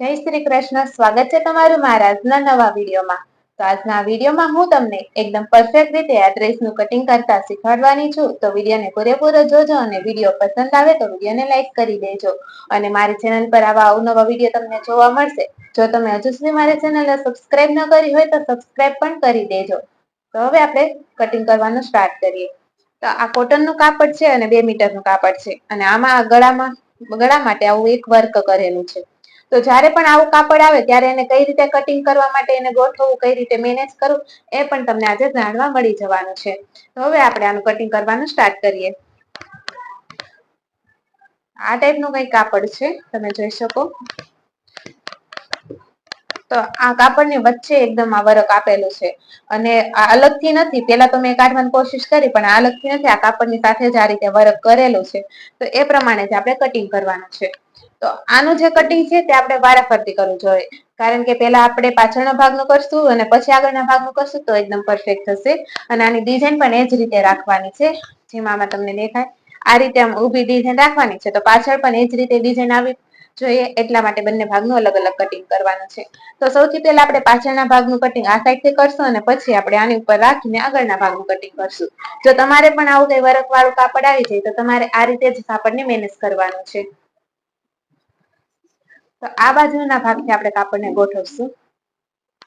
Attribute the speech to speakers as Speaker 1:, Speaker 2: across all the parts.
Speaker 1: જય શ્રી કૃષ્ણ. સ્વાગત છે તમારું મારા આજના નવા વિડીયોમાં. તો આજના વિડીયોમાં હું તમને એકદમ પરફેક્ટ રીતે આ ડ્રેસનું કટિંગ કરતા શીખવાડવાની છું. તો વિડીયોને પૂરેપૂરો જોજો અને વિડીયો પસંદ આવે તો વિડીયોને લાઈક કરી દેજો. અને મારી ચેનલ પર આવા અવનવા વિડીયો તમને જોવા મળશે. જો તમે હજુ સુધી મારી ચેનલને સબસ્ક્રાઇબ ન કરી હોય તો સબસ્ક્રાઇબ પણ કરી દેજો. તો હવે આપણે કટિંગ કરવાનું સ્ટાર્ટ કરીએ. તો આ કોટનનું કાપડ છે અને 2 મીટરનું કાપડ છે અને આમાં ગળા માટે આવું એક વર્ક કરેલું છે. તો જ્યારે પણ આવું કાપડ આવે ત્યારે એને કઈ રીતે કટિંગ કરવા માટે એને ગોઠવવું, કઈ રીતે મેનેજ કરવું, એ પણ તમને આજે જાણવા મળી જવાનું છે. તો હવે આપણે આનું કટિંગ કરવાનું સ્ટાર્ટ કરીએ. આ ટાઈપનું કઈ કાપડ છે, તમે જોઈ શકો. તો આ કાપડની વચ્ચે એકદમ આ વર્ક આપેલું છે અને આ અલગથી નથી. પેલા તો મેં કાઢવાની કોશિશ કરી પણ આ અલગથી નથી, આ કાપડની સાથે જ આ રીતે વર્ક કરેલું છે. તો એ પ્રમાણે જ આપણે કટિંગ કરવાનું છે. તો આનું જે કટિંગ છે તે આપણે વારાફરતી કરવું જોઈએ. કારણ કે પેલા આપણે પાછળના ભાગનું કરશું અને પછી આગળના ભાગનું કરશું તો એકદમ પરફેક્ટ થશે. અને આની ડિઝાઇન પણ એ જ રીતે રાખવાની છે જેમાં આમાં તમને દેખાય. આ રીતે આમ ઊભી ડિઝાઇન રાખવાની છે. તો પાછળ પણ એ જ રીતે ડિઝાઇન આવી જોઈએ, એટલા માટે બંને ભાગનું અલગ અલગ કટિંગ કરવાનું છે. તો સૌથી પહેલા આપણે પાછળના ભાગનું કટિંગ આ સાઈડથી કરશું અને પછી આપણે આની ઉપર રાખીને આગળના ભાગનું કટિંગ કરશું. જો તમારે પણ આવું કઈ વર્ક વાળું કાપડ આવી જાય તો તમારે આ રીતે જ કાપડને મેનેજ કરવાનું છે. તો આ બાજુના ભાગથી આપણે કાપડને ગોઠવશું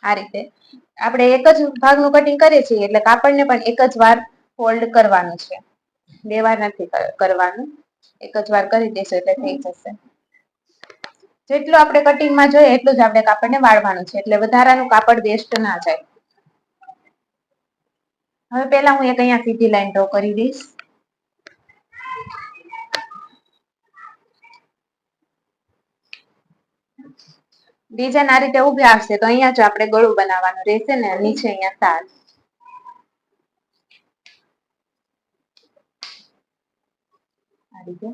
Speaker 1: આ રીતે. આપણે એક જ ભાગનું કટિંગ કરીએ છીએ એટલે કાપડને પણ એક જ વાર ફોલ્ડ કરવાનું છે. 2 વાર નથી કરવાનું, એક જ વાર કરી દેશું એટલે થઈ જશે. જેટલું આપણે કટિંગમાં જોઈએ એટલું જ આપણે કાપડને વાળવાનું છે એટલે વધારાનું કાપડ વેસ્ટ ના જાય. હવે પહેલા હું એક અહીંયા સીધી લાઈન ડ્રો કરી દઈશ. ડિઝાઇન આ રીતે ઊભી આવશે તો અહીંયા જ આપણે ગળું બનાવવાનું રહેશે ને નીચે અહીંયા તાર. આ રીતે.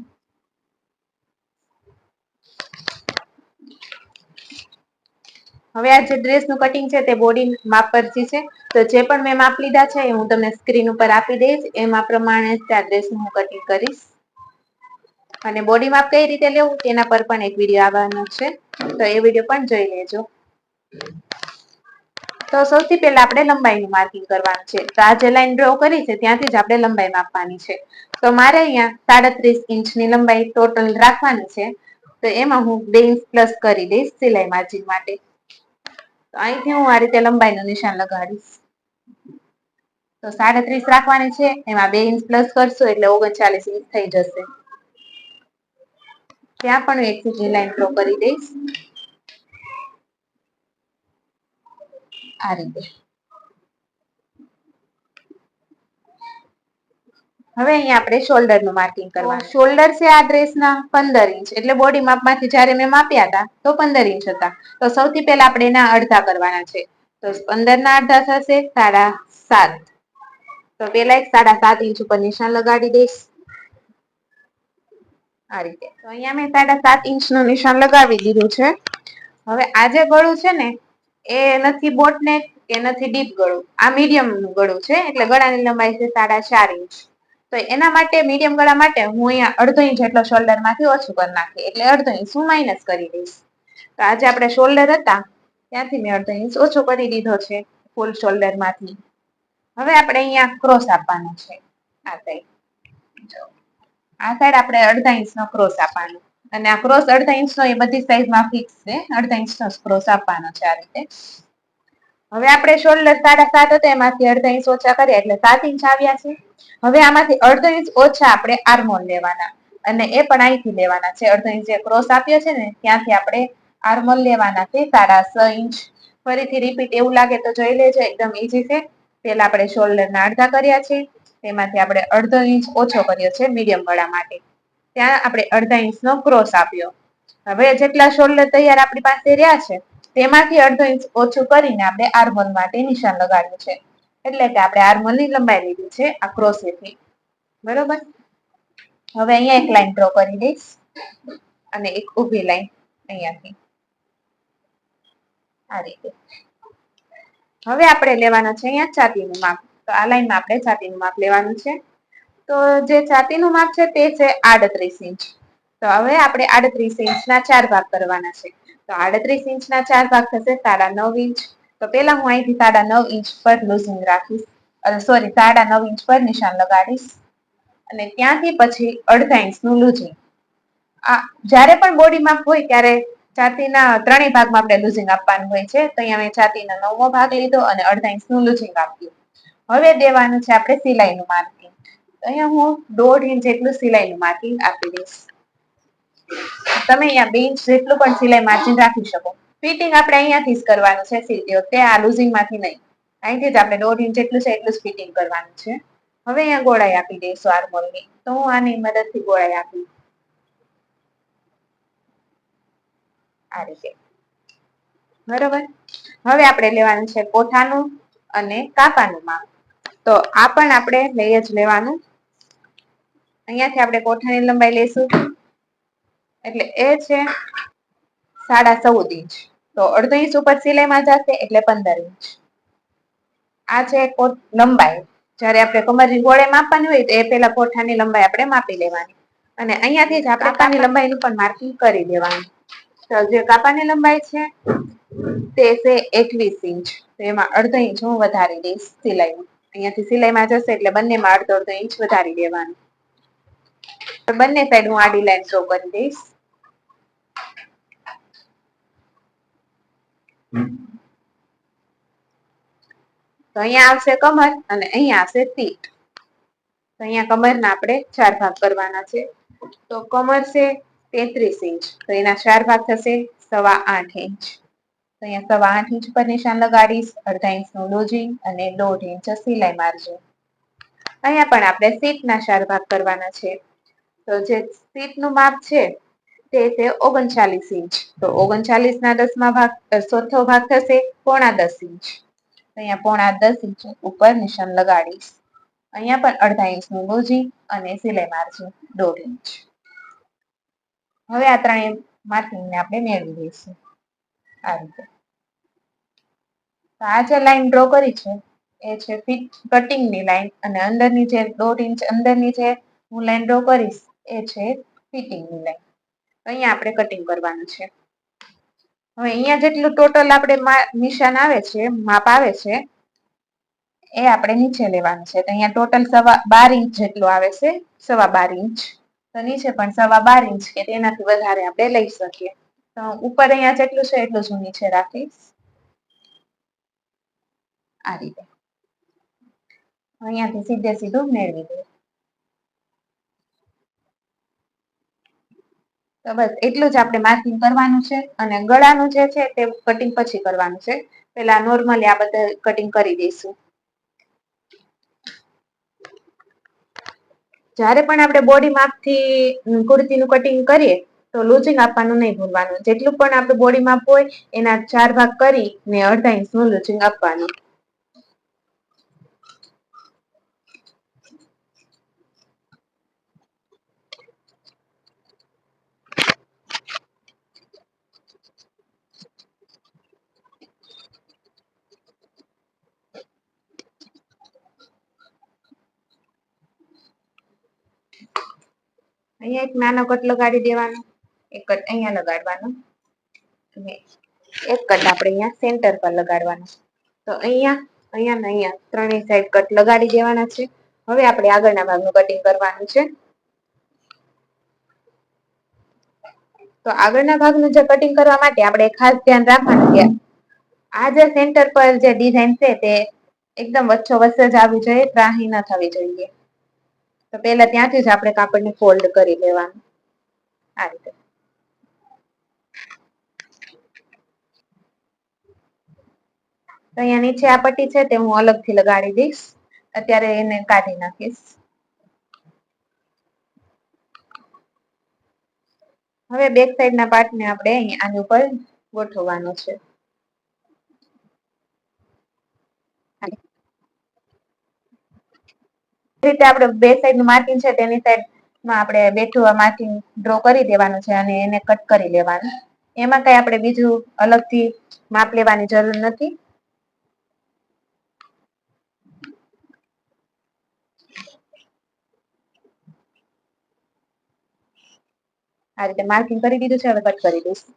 Speaker 1: હવે આ જે ડ્રેસનું કટિંગ છે તે બોડી માપ પરથી છે. તો જે પણ મેં માપ લીધા છે એ હું તમને સ્ક્રીન ઉપર આપી દઈશ. એમાં પ્રમાણે આ ડ્રેસનું હું કટિંગ કરીશ. અને બોડી માપ કઈ રીતે લેવું તેના પર પણ એક વિડીયો આવવાનો છે, તો એ વિડીયો પણ જોઈ લેજો. તો સૌથી પહેલા આપણે લંબાઈનું માર્કિંગ કરવાનું છે. તો આ જે લાઈન ડ્રો કરી છે ત્યાંથી જ આપણે લંબાઈ માપવાની છે. તો મારે અહીંયા 37 ઇંચની લંબાઈ ટોટલ રાખવાની છે. તો એમાં હું 2 ઇંચ પ્લસ કરી દઈશ સિલાઈ માર્જિન માટે. તો અહીંથી હું આ રીતે લંબાઈનું નિશાન લગાડીશ. તો 37 રાખવાની છે, એમાં 2 ઇંચ પ્લસ કરશું એટલે 39 ઇંચ થઈ જશે. ત્યાં પણ એક સીધી લાઈન ડ્રો કરી દઈશ આ રીતે. હવે અહીંયા આપણે શોલ્ડરનું માર્કિંગ કરવાનું. શોલ્ડર છે આ ડ્રેસના 15 ઇંચ એટલે બોડી માપમાંથી જ્યારે મેં માપ્યા હતા તો 15 ઇંચ હતા. તો સૌથી પહેલા આપણે એના અડધા કરવાના છે. તો 15 ના અડધા થશે 7.5. તો પેલા એક 7.5 ઇંચ ઉપર નિશાન લગાડી દઈશ આ રીતે. તો અહીંયા મેં 7.5 ઇંચનું નિશાન લગાવી દીધું છે. હવે આ જે ગળું છે ને એ નથી બોટનેક કે નથી ડીપ ગળું, આ મીડિયમ ગળું છે એટલે ગળાની લંબાઈ છે 4.5 ઇંચ. તો એના માટે મીડિયમ ગળા માટે હું અહીંયા અડધો ઇંચ જેટલો શોલ્ડરમાંથી ઓછું કરી નાખી એટલે અડધો ઇંચ હું માઇનસ કરી દઈશ. તો આજે આપણે શોલ્ડર હતા ત્યાંથી મેં અડધો ઇંચ ઓછો કરી દીધો છે ફૂલ શોલ્ડરમાંથી. હવે આપણે અહીંયા ક્રોસ આપવાનો છે આ સાઈડ. આ સાઈડ આપણે અડધા ઇંચનો ક્રોસ આપવાનો. અને આ ક્રોસ અડધા ઇંચનો એ બધી સાઈઝમાં ફિક્સ છે. અડધા ઇંચનો ક્રોસ આપવાનો છે આ રીતે. હવે આપણે શોલ્ડર 7.5 હતા એમાંથી અડધા ઇંચ ઓછા કર્યા એટલે 7 ઇંચ આવ્યા છે. હવે આમાંથી અડધો ઇંચ ઓછા આપણે આર્મહોલ લેવાના અને એ પણ અહીંથી લેવાના છે. અડધો ઇંચ જે ક્રોસ આપ્યો છે ને ત્યાંથી આપણે આર્મહોલ લેવાના છે 6.5 ઇંચ. ફરીથી રિપીટ એવું લાગે તો જોઈ લેજો, એકદમ ઈઝી છે. પેલા આપણે શોલ્ડરના અડધા કર્યા છે, તેમાંથી આપણે અડધો ઇંચ ઓછો કર્યો છે મીડિયમ ગળા માટે. ત્યાં આપણે અડધા ઇંચનો ક્રોસ આપ્યો. હવે જેટલા શોલ્ડર તૈયાર આપણી પાસે રહ્યા છે તેમાંથી અડધો ઇંચ ઓછું કરીને આપણે આર્મહોલ માટે નિશાન લગાડ્યું છે. એટલે કે આપણે આર્મહોલની લંબાઈ લીધી છે આ ક્રોસેથી. બરોબર. હવે અહીંયા એક લાઈન ડ્રો કરી દઈશ અને એક ઊભી લાઈન અહીંયાથી આ રીતે. હવે આપણે લેવાના છે અહીંયા છાતીનું માપ. તો આ લાઈનમાં આપણે છાતીનું માપ લેવાનું છે. તો જે છાતીનું માપ છે તે છે 38 ઇંચ. તો હવે આપણે 38 ઇંચના 4 ભાગ કરવાના છે. તો 38 ઇંચના 4 ભાગ થશે 9.5 ઇંચ. તો પેલા હું અહીંથી 9.5 ઇંચ પર લૂઝિંગ રાખીશ, સોરી 9.5 ઇંચ પર નિશાન લગાડીશ અને ત્યાંથી પછી અડધા ઇંચનું લૂઝિંગ. આ જ્યારે પણ બોડી માપ હોય ત્યારે છાતીના ત્રણેય ભાગમાં આપણે લૂઝિંગ આપવાનું હોય છે. તો અહીંયા મેં છાતીનો 9મો ભાગ લીધો અને અડધા ઇંચનું લૂઝિંગ આપ્યું. હવે દેવાનું છે આપણે સિલાઈનું માર્કિંગ. તો અહીંયા હું 1.5 ઇંચ જેટલું સિલાઈનું માર્કિંગ આપી દઈશ. તમે અહીંયા 2 ઇંચ જેટલું પણ સિલાઈ માર્જિન રાખી શકો. ફિટિંગ આપણે અહીંયાથી જ કરવાનું છે સીવતી વખતે, આ લૂઝિંગ માંથી નહીં. અહીંથી જ આપણે 1.5 ઇંચ જેટલું છે એટલું જ ફિટિંગ કરવાનું છે. હવે અહીંયા ગોળાઈ આપી દઈશું આર્મહોલની. તો હું આની મદદથી ગોળાઈ આપી આ રીતે. બરોબર. હવે આપણે લેવાનું છે કોઠાનું અને કાપાનું માપ. તો આ પણ આપણે લઈ જ લેવાનું. અહીંયાથી આપણે કોઠાની લંબાઈ લઈશું એટલે એ છે 14.5 ઇંચ. તો અડધો ઇંચ ઉપર સિલાઈમાં જશે એટલે 15 ઇંચ. આ છે લંબાઈ. જ્યારે આપણે કમરની ગોળાઈ માપવાની હોય તો એ પેલા કોઠાની લંબાઈ આપણે માપી લેવાની અને અહીંયાથી જ આપણે કાપાની લંબાઈનું પણ માર્કિંગ કરી દેવાનું. તો જે કાપાની લંબાઈ છે તે છે 21 ઇંચ. તો એમાં અડધો ઇંચ હું વધારી દઈશ સિલાઈમાં. અહીંયાથી સિલાઈમાં જશે એટલે બંનેમાં અડધો અડધો ઇંચ વધારી દેવાનું. બંને સાઈડ હું આડી લાઈન ડ્રો કરી દઈશ. તો અહીંયા આવશે કમર અને અહીંયા આવશે પીઠ. તો અહીંયા કમરના આપણે 4 ભાગ કરવાના છે. તો કમર છે 33 ઇંચ. તો એના 4 ભાગ થશે 8.25 ઇંચ. તો અહીંયા 8.25 ઇંચ પર નિશાન લગાડીશ, અડધા ઇંચનું લૂઝિંગ અને 1.5 ઇંચ સિલાઈ મારજો. અહીંયા પણ આપણે સીટના 4 ભાગ કરવાના છે. તો જે સીટનું માપ છે તે છે 39 ઇંચ. તો 39ના 10મા ભાગ ચોથો ભાગ થશે 9.5 ઇંચ. તો અહીંયા 9.5 ઇંચ ઉપર નિશાન લગાડીશ. અહીંયા પણ અડધા ઇંચનું લૂઝિંગ અને સિલાઈ મારજો 1.5 ઇંચ. હવે આ ત્રણેય માર્કિંગને આપણે મેળવી દઈશું આ રીતે. તો આ જે લાઈન ડ્રો કરી છે એ છે કટિંગની લાઈન અને અંદરની જે 1.5 ઇંચ અંદરની જે હું લાઈન ડ્રો કરીશ એ છે ફિટિંગની લાઈન. અહીંયા આપણે કટિંગ કરવાનું છે. હવે અહીંયા જેટલું ટોટલ આપણે નિશાન આવે છે, માપ આવે છે એ આપણે નીચે લેવાનું છે. તો અહીંયા ટોટલ 12 ઇંચ જેટલું આવે છે, 12.5 ઇંચ. તો નીચે પણ 12.5 ઇંચ કે તેનાથી વધારે આપણે લઈ શકીએ. તો ઉપર અહીંયા જેટલું છે એટલું જ હું નીચે રાખીશ આ રીતે. અહીંયાથી સીધે સીધું મેળવી દઉં. તો બસ એટલું જ આપણે માર્કિંગ કરવાનું છે અને ગળાનું જે છે તે કટિંગ પછી કરવાનું છે. પેલા નોર્મલી આ બધા કટિંગ કરી દઈશું. જ્યારે પણ આપણે બોડી માપથી કુર્તીનું કટિંગ કરીએ તો લૂઝિંગ આપવાનું નહીં ભૂલવાનું. જેટલું પણ આપણે બોડી માપ હોય એના 4 ભાગ કરી ને અડધા ઇંચનું લૂઝિંગ આપવાનું. અહીંયા એક નાનો કટ લગાડી દેવાનો, એક કટ અહીંયા લગાડવાનો અને એક કટ આપણે અહીંયા સેન્ટર પર લગાડવાનો. તો અહીંયા અહીંયા ને અહીંયા ત્રણેય સાઈડ કટ લગાડી દેવાના છે. હવે આપણે આગળના ભાગનું કટિંગ કરવાનું છે. તો આગળના ભાગનું જે કટિંગ કરવા માટે આપણે ખાસ ધ્યાન રાખવાનું કે આ જે સેન્ટર પર જે ડિઝાઇન છે તે એકદમ વચ્ચોવચ્ચ જ આવવી જોઈએ, ત્રાહી ન થવી જોઈએ. તો પહેલા ત્યાંથી જ આપણે કાપડને ફોલ્ડ કરી લેવાનું આ રીતે. તો અહીંયા નીચે આ પટ્ટી છે તે હું અલગથી લગાડી દઈશ. અત્યારે એને કાઢી નાખીશ. હવે બેક સાઈડના પાર્ટને આપણે અહીં આની ઉપર ગોઠવવાનો છે. રીતે આપણે બે સાઈડનું માર્કિંગ છે તેની સાઈડમાં આપણે બેઠું માર્કિંગ ડ્રો કરી દેવાનું છે અને એને કટ કરી લેવાનું. એમાં કઈ આપણે બીજું અલગથી માપ લેવાની જરૂર નથી. આ રીતે માર્કિંગ કરી દીધું છે. હવે કટ કરી દઈશું.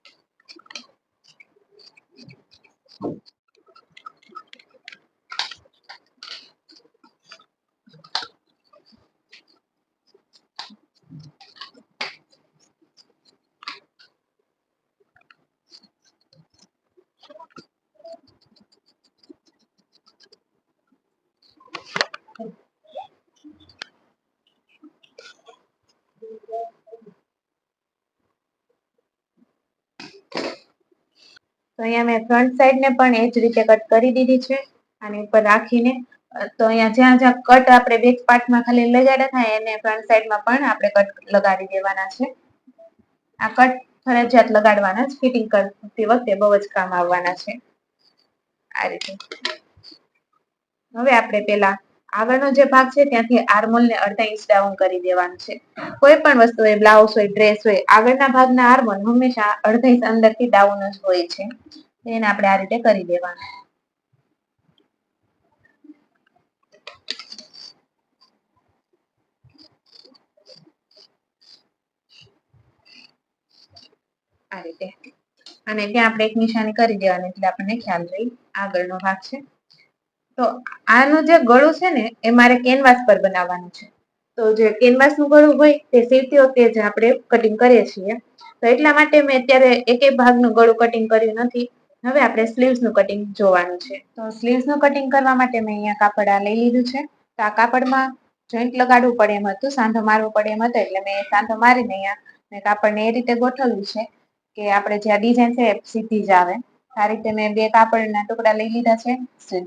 Speaker 1: તો અહીંયા મેં ફ્રન્ટ સાઈડ ને પણ એ જ રીતે કટ કરી દીધી છે આની ઉપર રાખીને. તો અહીંયા જ્યાં જ્યાં કટ આપણે બેક પાર્ટમાં ખાલી લગાડ્યા થાય એને ફ્રન્ટ સાઈડમાં પણ આપણે કટ લગાડી દેવાના છે. આ કટ ફરજિયાત લગાડવાના જ, ફિટિંગ કરતી વખતે બહુ જ કામ આવવાના છે. આ રીતે હવે આપણે પેલા આગળનો જે ભાગ છે ત્યાંથી આર્મોલ ને અડધા ઇંચ ડાઉન કરી દેવાનું છે. કોઈ પણ વસ્તુ હોય, બ્લાઉઝ હોય, ડ્રેસ હોય, આગળના ભાગના આર્મોલ હંમેશા અડધા ઇંચ અંદરથી ડાઉન જ હોય છે. એને આપણે આ રીતે કરી દેવાનું. આ રીતે અને ત્યાં આપણે એક નિશાની કરી દેવાની એટલે આપણને ખ્યાલ રહી આગળનો ભાગ છે. તો આનું જે ગળું છે ને એ મારે કેનવાસ પર બનાવવાનું છે. તો જે કેનવાસ નું ગળું હોય તે સીવતી વખતે જ આપણે કટિંગ કરીએ છીએ. તો એટલા માટે મેં અત્યારે એક ભાગનું ગળું કટિંગ કર્યું નથી. હવે આપણે સ્લીવ્સ નું કટિંગ જોવાનું છે. તો સ્લીવ્સ નું કટિંગ કરવા માટે મેં અહીંયા કાપડ આ લઈ લીધું છે. તો આ કાપડમાં જોઈન્ટ લગાડવું પડે એમ હતું, સાંધો મારવો પડે એમ હતો, એટલે મેં સાંધો મારીને અહીંયા મેં કાપડને એ રીતે ગોઠવ્યું છે કે આપણે જે આ ડિઝાઇન છે એ સીધી જ આવે. આ રીતે મેં બે કાપડના ટુકડા લઈ લીધા છે,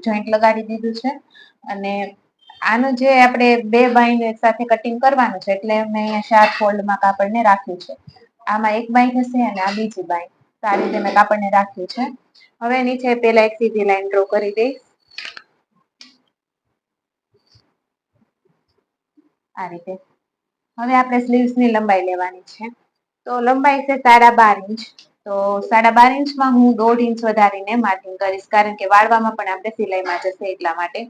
Speaker 1: જોઈન્ટ લગાડી દીધું છે. અને આનું જે આપણે બે બાઈને સાથે કટિંગ કરવાનું છે એટલે મેં અહીંયા 4 ફોલ્ડમાં કાપડને રાખ્યું છે. આમાં એક બાઈ થશે અને આ બીજી બાઈ. તો આ રીતે મેં કાપડને રાખ્યું છે. હવે નીચે પેલા એક સીધી લાઈન ડ્રો કરી દઈશ. આ રીતે હવે આપણે સ્લીવ્સ ની લંબાઈ લેવાની છે. તો લંબાઈ છે 12.5 ઇંચ. તો 12.5 ઇંચમાં હું 1.5 ઇંચ વધારીને માર્કિંગ કરીશ, કારણ કે વાળવામાં પણ આપણે સિલાઈમાં જશે એટલા માટે.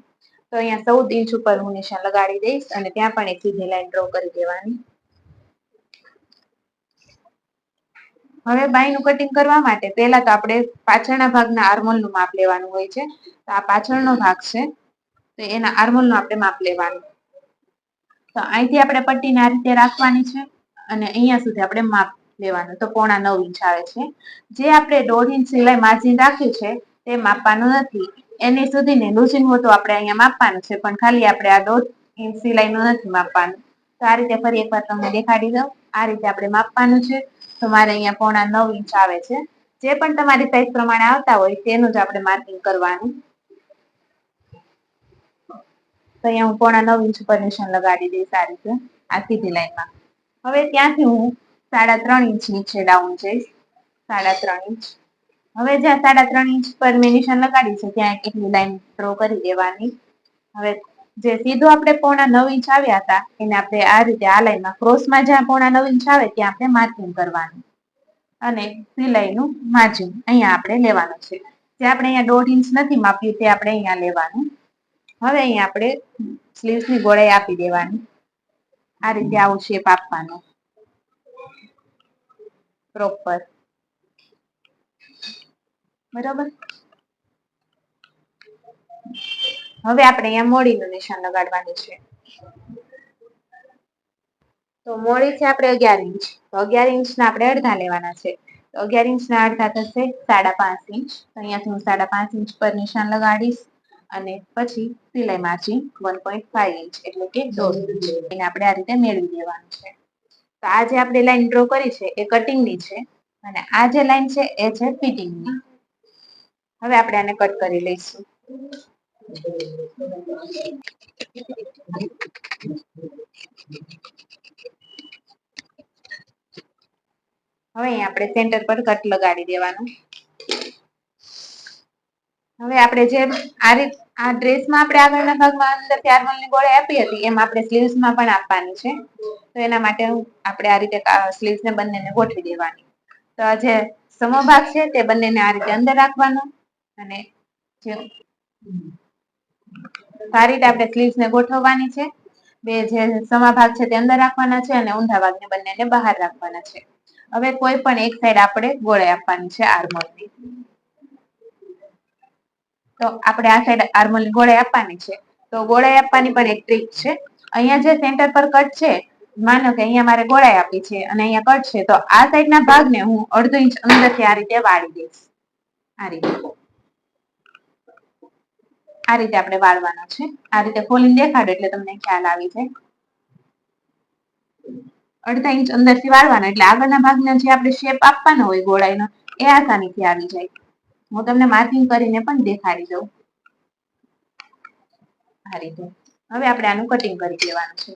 Speaker 1: તો અહીંયા 14 ઇંચ ઉપર હું નિશાન લગાડી દઈશ અને ત્યાં પણ એક સીધી લાઈન ડ્રો કરી દેવાની. હવે બાયનું કટિંગ કરવા માટે પહેલા તો આપણે પાછળના ભાગના આર્મોલનું માપ લેવાનું હોય છે. તો આ પાછળનો ભાગ છે તો એના આર્મોલનું આપણે માપ લેવાનું. તો અહીંથી આપણે પટ્ટીને આ રીતે રાખવાની છે અને અહીંયા સુધી આપણે માપ લેવાનું. તો 9.5 ઇંચ આવે છે. જે આપણે 1.5 ઇંચ સિલાઈ માર્જિન રાખ્યું છે તે માપવાનું નથી. એની સુધીને લૂઝિંગ હોતું આપણે અહીંયા માપવાનું છે, પણ ખાલી આપણે આ 1.5 ઇંચ સિલાઈનું નથી માપવાનું. તો આ રીતે ફરી એકવાર તમને દેખાડી દઉં. આ રીતે આપણે માપવાનું છે. તો મારે અહીંયા 9.5 ઇંચ આવે છે. જે પણ તમારી સાઈઝ પ્રમાણે આવતા હોય તેનું જ આપણે માર્કિંગ કરવાનું. તો અહીંયા હું 9.5 ઇંચ ઉપર નિશાન લગાડી દઈશ આ રીતે આ સીધી લાઈનમાં. હવે ત્યાંથી હું 3.5 ઇંચ નીચે ડાઉન જઈશ. 3.5 ઇંચ. હવે જ્યાં 3.5 ઇંચ પર મેં નિશાન લગાડી છે ત્યાં એટલી લાઈન ડ્રો કરી દેવાની. હવે જે સીધું આપણે 9.5 ઇંચ આવ્યા હતા એને આપણે આ રીતે આ લાઈનમાં ક્રોસમાં જ્યાં 9.5 ઇંચ આવે ત્યાં આપણે માર્કિંગ કરવાનું. અને સિલાઈનું માર્જિન અહીંયા આપણે લેવાનું છે. જે આપણે અહીંયા 1.5 ઇંચ નથી માપ્યું તે આપણે અહીંયા લેવાનું. હવે અહીંયા આપણે સ્લીવ્સની ગોળાઈ આપી દેવાની. આ રીતે આવો શેપ આપવાનો પ્રોપર. બરાબર. હવે આપણે અહીંયા મોડીનું નિશાન લગાડવાનું છે. તો મોડી છે આપણે 11 ઇંચ. તો 11 ઇંચના આપણે અડધા લેવાના છે. તો 11 ઇંચના અડધા થશે 5.5 ઇંચ. તો અહીંયાથી હું 5.5 ઇંચ પર નિશાન લગાડીશ અને પછી સિલાઈ માર્જિન 1.5 ઇંચ એટલે કે 1.5 ઇંચ એને આપણે આ રીતે મેળવી દેવાનું છે. તો આ જે આપણે લાઈન ડ્રો કરી છે એ કટિંગની છે અને આ જે લાઈન છે એ છે ફિટિંગની. હવે આપણે આને કટ કરી લઈશું. હવે અહીંયા આપણે સેન્ટર પર કટ લગાડી દેવાનું. હવે આપણે જે આ ડ્રેસમાં આપણે આગળના ભાગમાં અંદરથી આર્મોલની ગોળાઈ આપી હતી એમ આપણે સ્લીવ્સમાં પણ આપવાની છે. તો એના માટે આપણે આ રીતે સ્લીવ્સને બંનેને ગોઠવી દેવાની. તો આ જે સમભાગ છે તે બંનેને આ રીતે અંદર રાખવાનો અને આ રીતે આપણે સ્લીવ્સને ગોઠવવાની છે. બે જે સમભાગ છે તે અંદર રાખવાના છે અને ઊંધા ભાગને બંનેને બહાર રાખવાના છે. હવે કોઈ પણ એક સાઈડ આપણે ગોળાઈ આપવાની છે આર્મોલની. તો આપણે આ સાઈડ આર્મોલની ગોળાઈ આપવાની છે. તો ગોળાઈ આપવાની પણ એક ટ્રીક છે. અહીંયા જે સેન્ટર પર કટ છે, માનો કે અહીંયા મારે ગોળાઈ આપી છે અને અહીંયા કટ છે, તો આ સાઈડના ભાગને હું 1/2 ઇંચ અંદરથી આ રીતે વાળી દઈશ. આ રીતે આપણે વાળવાનો છે. આ રીતે ખોલીને દેખાડો એટલે તમને ખ્યાલ આવી જાય. 1/2 ઇંચ અંદરથી વાળવાનો એટલે આગળના ભાગના જે આપણે શેપ આપવાનો હોય ગોળાઈનો એ આસાનીથી આવી જાય. હું તમને માર્કિંગ કરીને પણ દેખાડી દઉં આ રીતે. હવે આપણે આનું કટિંગ કરી દેવાનું છે.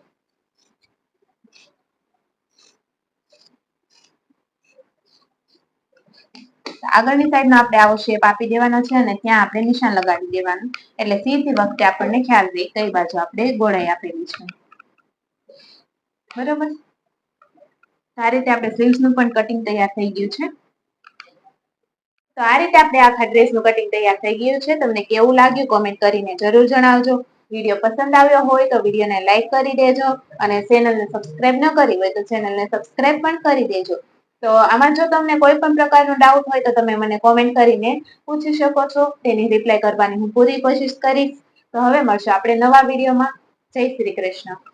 Speaker 1: આગળની સાઈડનો આપણે આવો શેપ આપી દેવાનો છે અને ત્યાં આપણે નિશાન લગાડી દેવાનું, એટલે સીવતી વખતે આપણને ખ્યાલ રહે કઈ બાજુ આપણે ગોળાઈ આપેલી છે. બરોબર. આ રીતે આપણે સ્લીવ્સનું પણ કટિંગ તૈયાર થઈ ગયું છે. તો આ રીતે આપણે આખા ડ્રેસનું કટિંગ તૈયાર થઈ ગયું છે. તમને કેવું લાગ્યું કોમેન્ટ કરીને જરૂર જણાવજો. વિડીયો પસંદ આવ્યો હોય તો વિડીયોને લાઈક કરી દેજો અને ચેનલને સબસ્ક્રાઇબ ન કરી હોય તો ચેનલને સબસ્ક્રાઇબ પણ કરી દેજો. તો આમાં જો તમને કોઈ પણ પ્રકારનો ડાઉટ હોય તો તમે મને કોમેન્ટ કરીને પૂછી શકો છો. તેની રિપ્લાય કરવાની હું પૂરી કોશિશ કરીશ. તો હવે મળશું આપણે નવા વિડીયોમાં. જય શ્રી કૃષ્ણ.